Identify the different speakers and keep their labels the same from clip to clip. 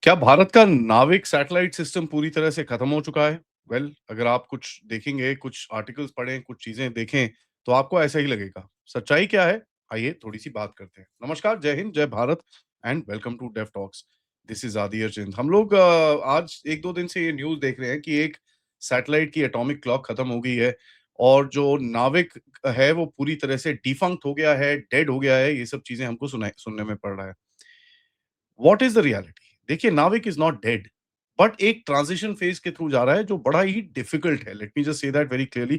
Speaker 1: क्या भारत का नाविक सैटेलाइट सिस्टम पूरी तरह से खत्म हो चुका है? अगर आप कुछ देखेंगे, कुछ आर्टिकल्स पढ़ें, कुछ चीज़ें देखें, तो आपको ऐसा ही लगेगा। सच्चाई क्या है? आइए थोड़ी-सी बात करते हैं। नमस्कार, जय हिंद, जय Bharat and welcome to Dev talks. This is Aadi Arjin. हम लोग आज 1-2 दिन से ये न्यूज़ देख रहे हैं कि एक सैटेलाइट की एटॉमिक क्लॉक खत्म हो गई है और जो नाविक है, वो पूरी तरह से डिफंक्ट हो गया है, डेड हो गया है। ये सब चीज़ें हमको सुनने में पड़ रहा है। What is the reality? देखिए, नाविक इज नॉट डेड, बट एक ट्रांजिशन फेज के थ्रू जा रहा है जो बड़ा ही डिफिकल्ट है। Let me just say that very clearly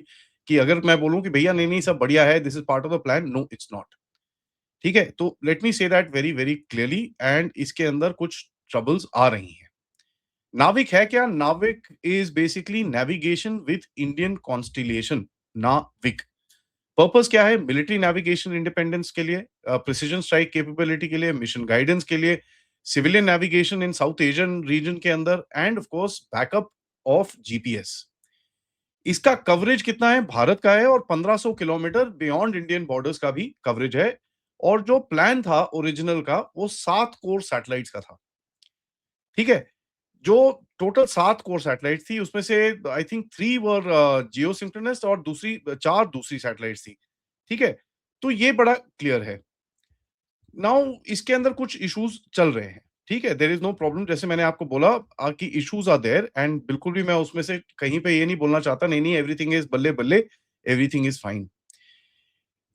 Speaker 1: कि अगर मैं बोलूं कि भैया नहीं नहीं सब बढ़िया है, this is part of the plan, no it's not. ठीक है, तो let me say that very very clearly and इसके अंदर कुछ ट्रबल्स आ रही हैं। नाविक है क्या? नाविक is basically navigation with Indian constellation. नाविक पर्पस क्या है? मिलिट्री नेविगेशन इंडिपेंडेंस के लिए, प्रिसीजन स्ट्राइक कैपेबिलिटी के लिए, मिशन गाइडेंस के लिए, सिविलियन नेविगेशन इन साउथ एशियन रीजन के अंदर and of course backup of GPS. इसका कवरेज कितना है? भारत का है और 1500 किलोमीटर बियॉन्ड इंडियन बॉर्डर्स का भी कवरेज है। और जो प्लान था ओरिजिनल का, वो 7 कोर सैटेलाइट्स का था। ठीक है, जो टोटल 7 कोर सैटेलाइट थी, उसमें से आई थिंक 3 वर जियोसिंक्रोनस और दूसरी 4 दूसरी सैटेलाइट्स थी। ठीक है, तो ये बड़ा क्लियर है। नाउ इसके अंदर कुछ इश्यूज चल रहे हैं। ठीक है, देयर इज नो प्रॉब्लम। जैसे मैंने आपको बोला कि इश्यूज आर देयर एंड बिल्कुल भी मैं उसमें से कहीं पे ये नहीं बोलना चाहता नहीं नहीं एवरीथिंग इज बल्ले बल्ले, एवरीथिंग इज फाइन।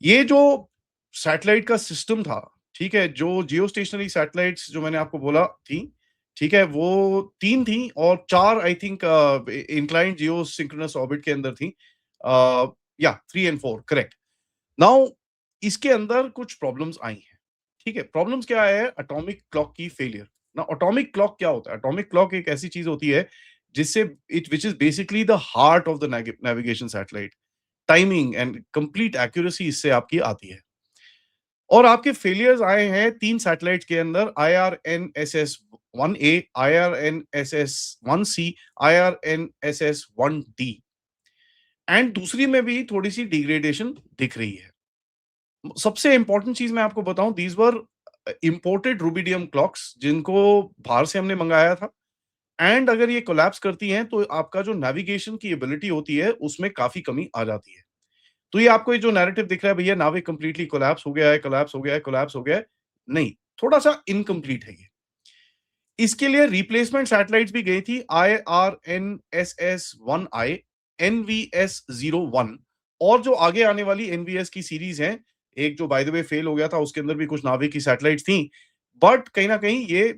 Speaker 1: ये जो सैटेलाइट का सिस्टम था, ठीक है, जो जियो स्टेशनरी सैटेलाइट्स जो मैंने आपको बोला थी, ठीक है, वो 3 थी और 4 I think inclined Jio synchronous orbit के अंदर थी। या 3 एंड 4 करेक्ट। नाउ इसके अंदर कुछ प्रॉब्लम्स आई हैं। ठीक है, प्रॉब्लम्स क्या है? एटॉमिक क्लॉक की फेलियर। ना एटॉमिक क्लॉक क्या होता है? एटॉमिक क्लॉक एक ऐसी चीज होती है जिससे it which is basically the heart of the navigation satellite. Timing and complete accuracy इससे आपकी आती है। और आपके फेलियर्स आए हैं 3 सैटेलाइट के अंदर, IRNSS-1A, IRNSS-1C, IRNSS-1D एंड दूसरी में भी थोड़ी-सी डिग्रेडेशन दिख रही है। सबसे इंपॉर्टेंट चीज मैं आपको बताऊं, these were imported rubidium clocks जिनको बाहर से हमने मंगाया था। एंड अगर ये कोलैप्स करती हैं तो आपका जो नेविगेशन की एबिलिटी होती है उसमें काफी कमी आ जाती है। तो ये आपको ये जो नैरेटिव दिख रहा है भैया नाविक कंप्लीटली कोलैप्स हो गया है, कोलैप्स हो गया है, कोलैप्स हो गया है, नहीं, थोड़ा सा इनकम्प्लीट है ये। इसके लिए रिप्लेसमेंट सैटेलाइट्स भी गई थी, IRNSS-1I, NVS-01 और जो आगे आने वाली एनवीएस की सीरीज है, एक जो बाय द वे फेल हो गया था, उसके अंदर भी कुछ नाविक की सैटेलाइट्स थी। बट कहीं ना कहीं ये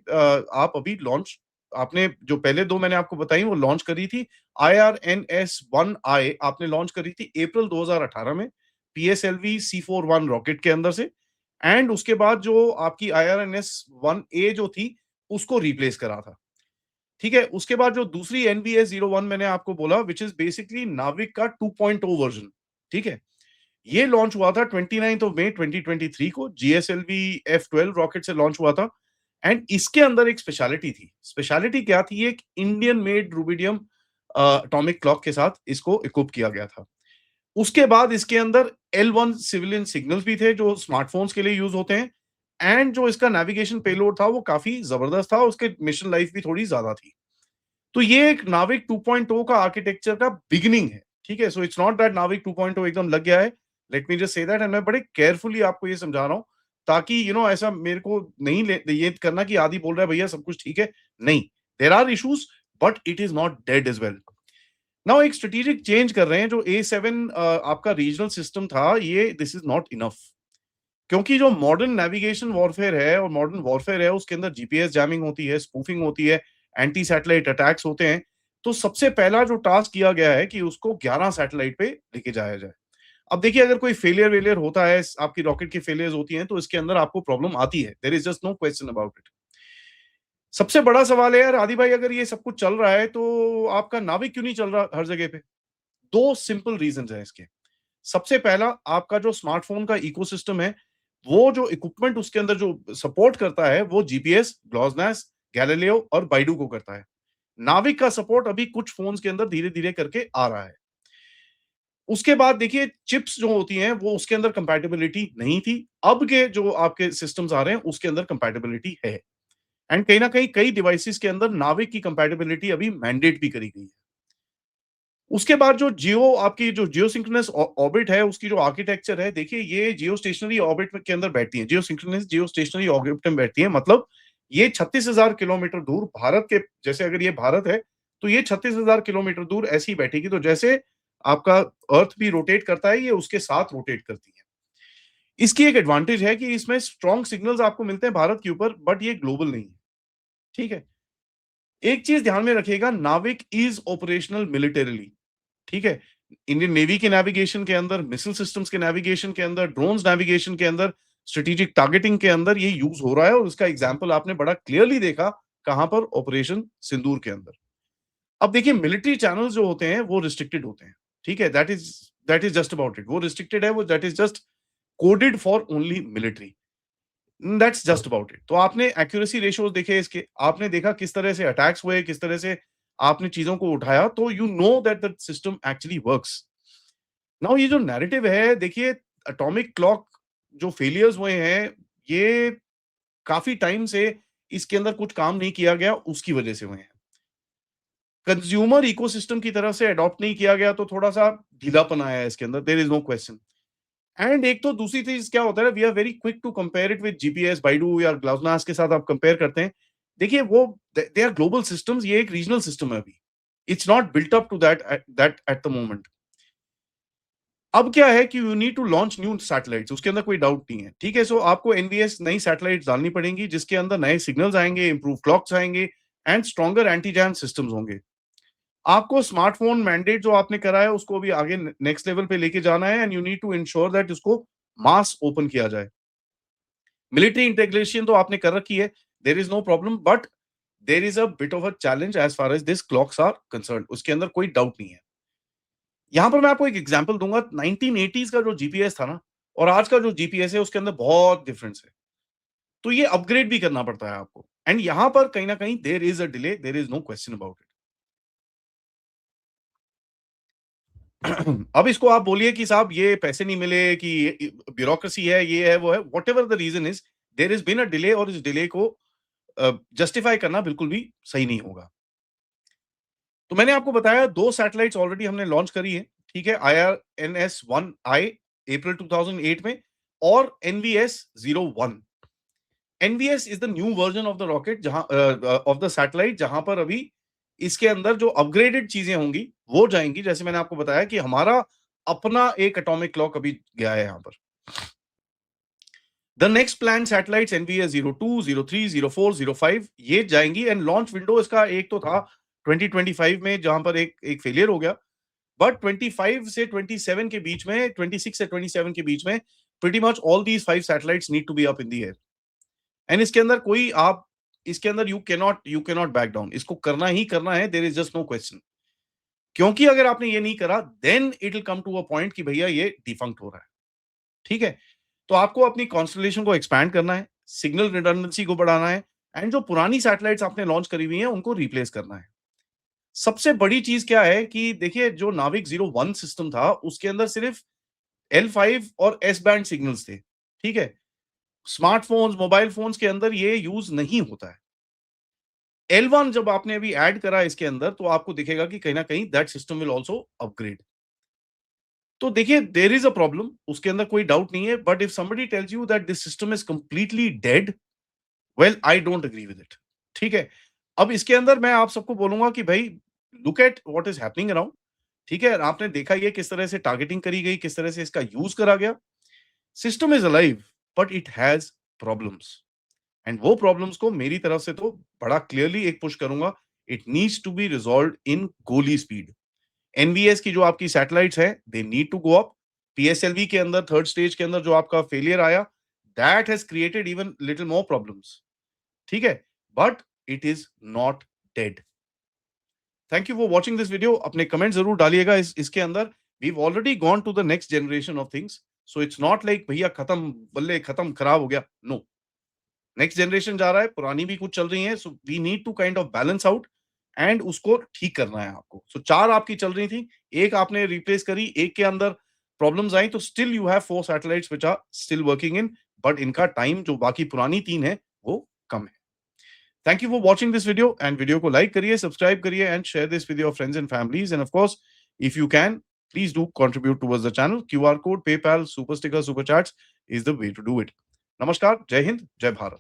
Speaker 1: आप अभी लॉन्च, आपने जो पहले 2 मैंने आपको बताई वो लॉन्च करी थी। IRNS-1I आपने लॉन्च करी थी अप्रैल 2018 में, PSLV C41 रॉकेट के अंदर से। एंड उसके बाद जो आपकी IRNS-1A जो थी, उसको रिप्लेस करा था। ठीक है, उसके बाद जो दूसरी NVS-01 मैंने आपको बोला, व्हिच इज बेसिकली नाविक का 2.0 वर्जन। ठीक है, ये लॉन्च हुआ था 29th ऑफ मई 2023 को, GSLV F12 रॉकेट से लॉन्च हुआ था। एंड इसके अंदर एक स्पेशलिटी थी। स्पेशलिटी क्या थी? एक Indian made rubidium atomic clock के साथ इसको इक्विप किया गया था। उसके बाद इसके अंदर L1 सिविलियन सिग्नल्स भी थे जो स्मार्टफोन्स के लिए यूज होते हैं। एंड जो इसका नेविगेशन पेलोड था वो काफी जबरदस्त था, उसके मिशन लाइफ भी थोड़ी ज्यादा थी। तो ये एक नाविक 2.0 का आर्किटेक्चर का बिगिनिंग है। ठीक है, सो इट्स नॉट दैट नाविक 2.0 एकदम लग गया है। Let me just say that and मैं बड़े केयरफुली आपको ये समझा रहा हूं, ताकि ऐसा मेरे को नहीं ये करना कि आदि बोल रहा है भैया सब कुछ ठीक है। नहीं, there are issues, but it is not dead as well. Now एक स्ट्रेटेजिक चेंज कर रहे हैं। जो A7 आपका रीजनल सिस्टम था, ये दिस इज नॉट इनफ। क्योंकि जो मॉडर्न नेविगेशन वॉरफेयर है और मॉडर्न वॉरफेयर है, उसके अंदर जीपीएस जैमिंग होती है, स्पूफिंग होती है, एंटी सैटेलाइट अटैक्स होते हैं। तो सबसे पहला जो टास्क किया गया है कि उसको 11 सैटेलाइट पे लेके जाया जाए। अब देखिए, अगर कोई फेलियर वेलियर होता है, आपकी रॉकेट की फेलियर्स होती हैं, तो इसके अंदर आपको प्रॉब्लम आती है। There is just no question about it. सबसे बड़ा सवाल है यार आदि भाई, अगर ये सब कुछ चल रहा है तो आपका नाविक क्यों नहीं चल रहा हर जगह पे? 2 सिंपल रीजंस हैं इसके। सबसे पहला, आपका जो स्मार्टफ़ोन का इकोसिस्टम है, वो जो इक्विपमेंट उसके अंदर जो सपोर्ट करता है, वो जीपीएस, ग्लॉसनास, गैलीलियो और बाइडू को करता है। नाविक का सपोर्ट अभी कुछ फ़ोन्स के अंदर धीरे-धीरे करके आ रहा है। उसके बाद देखिए, चिप्स जो होती हैं, वो उसके अंदर कंपैटिबिलिटी नहीं थी। अब के जो आपके सिस्टम्स आ रहे हैं, उसके अंदर कंपैटिबिलिटी है। एंड कहीं न कहीं कई डिवाइसेस के अंदर नाविक की कंपैटिबिलिटी अभी मैंडेट भी करी गई है। उसके बाद जो जियो सिंक्रोनस ऑर्बिट है, उसकी जो आर्किटेक्चर है, देखिए ये जियो स्टेशनरी ऑर्बिट के अंदर बैठती है। जियो सिंक्रोनस जियो स्टेशनरी ऑर्बिट में बैठती है, मतलब ये 36,000 किलोमीटर दूर भारत के, जैसे अगर ये भारत है, तो ये 36,000 किलोमीटर दूर ऐसे ही बैठेगी। तो जैसे आपका अर्थ भी रोटेट करता है, ये उसके साथ रोटेट करती है। इसकी एक एडवांटेज है कि इसमें स्ट्रॉन्ग सिग्नल्स आपको मिलते हैं भारत के ऊपर, बट ये ग्लोबल नहीं है। ठीक है? एक चीज ध्यान में रखिएगा, नाविक इज ऑपरेशनल मिलिटरीली। ठीक है? इंडियन नेवी के नेविगेशन के अंदर, मिसाइल सिस्टम्स के नेविगेशन के अंदर, ड्रोन्स नेविगेशन के अंदर, स्ट्रेटेजिक टारगेटिंग के अंदर ये यूज हो रहा है, और उसका एग्जांपल आपने बड़ा क्लियरली देखा कहां पर, ऑपरेशन सिंदूर के अंदर। अब देखिए, मिलिट्री चैनल्स जो होते हैं वो रिस्ट्रिक्टेड होते हैं। ठीक है? That is just about it. वो रिस्ट्रिक्टेड है, वो that is just coded for only military. That's just about it. तो आपने एक्यूरेसी रेशियोज देखे इसके, आपने देखा किस तरह से अटैक्स हुए, किस तरह से आपने चीजों को उठाया, तो you know that the system actually works. Now ये जो नैरेटिव है, देखिए, एटॉमिक क्लॉक जो फेलियर्स हुए हैं, ये काफी टाइम से इसके अंदर कुछ काम नहीं किया गया, उसकी वजह से हुए हैं। कंज्यूमर इकोसिस्टम की तरफ से अडॉप्ट नहीं किया गया, तो थोड़ा-सा ढीलापन आया है इसके अंदर, there is no question. And एक तो दूसरी चीज क्या होता है, we are very quick to compare it with GPS, BeiDou या ग्लाउसनास के साथ आप कंपेयर करते हैं। देखिए, वो दे आर ग्लोबल सिस्टम्स, ये एक रीजनल सिस्टम है अभी। It's not built up to that at the moment. अब क्या है कि you need to launch new satellites, उसके अंदर कोई डाउट नहीं है। ठीक है? सो आपको एनवीएस नई सैटेलाइट्स डालनी पड़ेंगी, जिसके अंदर नए सिग्नल्स आएंगे, इंप्रूव क्लॉक्स आएंगे, and stronger anti jam systems होंगे। आपको स्मार्टफोन मैंडेट जो आपने करा है, उसको भी आगे नेक्स्ट लेवल पे लेके जाना है, and you need to ensure that उसको मास ओपन किया जाए। मिलिट्री इंटीग्रेशन तो आपने कर रखी है, there is no problem, but there is a bit of a challenge as far as this clocks are concern, उसके अंदर कोई डाउट नहीं है। यहां पर मैं आपको एक एग्जांपल दूंगा, 1980s का जो जीपीएस था ना, और आज का जो जीपीएस है, उसके अंदर बहुत डिफरेंस है। तो ये अपग्रेड भी करना पड़ता है आपको, एंड यहां पर कहीं ना कहीं there is a delay, there is no question about it. अब इसको आप बोलिए कि साहब ये पैसे नहीं मिले, कि ब्यूरोक्रेसी है, ये है, वो है, whatever the reason is, there is been a delay, और इस डिले को जस्टिफाई करना बिल्कुल भी सही नहीं होगा। तो मैंने आपको बताया, 2 सैटेलाइट्स ऑलरेडी हमने लॉन्च करी है। ठीक है? IRNS-1I अप्रैल 2008 में, और NVS-01। NVS is the new version of the rocket, जहां ऑफ द सैटेलाइट, जहां पर अभी इसके अंदर जो अपग्रेडेड चीजें होंगी वो जाएंगी। जैसे मैंने आपको बताया कि हमारा अपना एक एटॉमिक क्लॉक अभी गया है यहां पर। The next plan satellites NVS-02, 03, 04, 05 ये जाएंगी, एंड लॉन्च विंडो इसका एक तो था 2025 में, जहां पर एक एक फेलियर हो गया। बट 25 से 27 के बीच में, 26 से 27 के बीच में, pretty much all these 5 satellites need to be up in the air। And इसके अंदर कोई आप, इसके अंदर यू कैनॉट बैक डाउन, इसको करना ही करना है, there is just no question. क्योंकि अगर आपने ये नहीं करा, then it will come to a point कि भैया ये डिफंक्ट हो रहा है। ठीक है? तो आपको अपनी कॉन्स्टलेशन को एक्सपैंड करना है, सिग्नल रिडंडेंसी को बढ़ाना है, एंड जो पुरानी सैटेलाइट्स आपने लॉन्च करी हुई हैं, उनको रिप्लेस करना है। सबसे बड़ी चीज क्या है कि देखिए, जो नाविक 01 सिस्टम था, उसके अंदर सिर्फ L5 और एस बैंड सिग्नल्स थे। ठीक है? स्मार्टफ़ोन्स, मोबाइल फ़ोन्स के अंदर ये यूज़ नहीं होता है। L1 जब आपने अभी ऐड करा इसके अंदर, तो आपको दिखेगा कि कहीं न कहीं that system will also upgrade. तो देखिए, देयर इज़ अ प्रॉब्लम, उसके अंदर कोई डाउट नहीं है, but if somebody tells you that this system is completely dead, well I don't agree with it. ठीक है? अब इसके अंदर मैं आप सबको बोलूँगा कि भई, look at what is happening around. ठीक है? आपने देखा ये किस तरह से टारगेटिंग करी गई, किस तरह से इसका यूज़ करा गया। System is alive, but it has problems. And वो प्रॉब्लम्स को मेरी तरफ से तो बड़ा क्लियरली एक पुश करूंगा, it needs to be resolved in गोली स्पीड। एनवीएस की जो आपकी सैटेलाइट्स है, they need to go up. PSLV के अंदर थर्ड स्टेज के अंदर जो आपका फेलियर आया, that has created even little more problems. ठीक है? But it is not dead. Thank you for watching this video. अपने कमेंट जरूर डालिएगा इसके अंदर। We already gone to the next generation of things, so it's not like भैया खत्म, बल्ले खत्म, खराब हो गया। नो, नेक्स्ट जनरेशन जा रहा है, पुरानी भी कुछ चल रही है, so we need to kind of balance out, and उसको ठीक करना है आपको। सो 4 आपकी चल रही थी, एक आपने रिप्लेस करी, एक के अंदर प्रॉब्लम्स आई, तो still you have 4 satellites which are still working in, but इनका टाइम जो बाकी पुरानी 3 है, वो कम है। Thank you for watching this video and video को लाइक करिए, सब्सक्राइब करिए and share this with your friends and families and of course if you can please do contribute towards the channel. QR code, PayPal, super sticker, super chats is the way to do it. Namaskar, Jai Hind, Jai Bharat.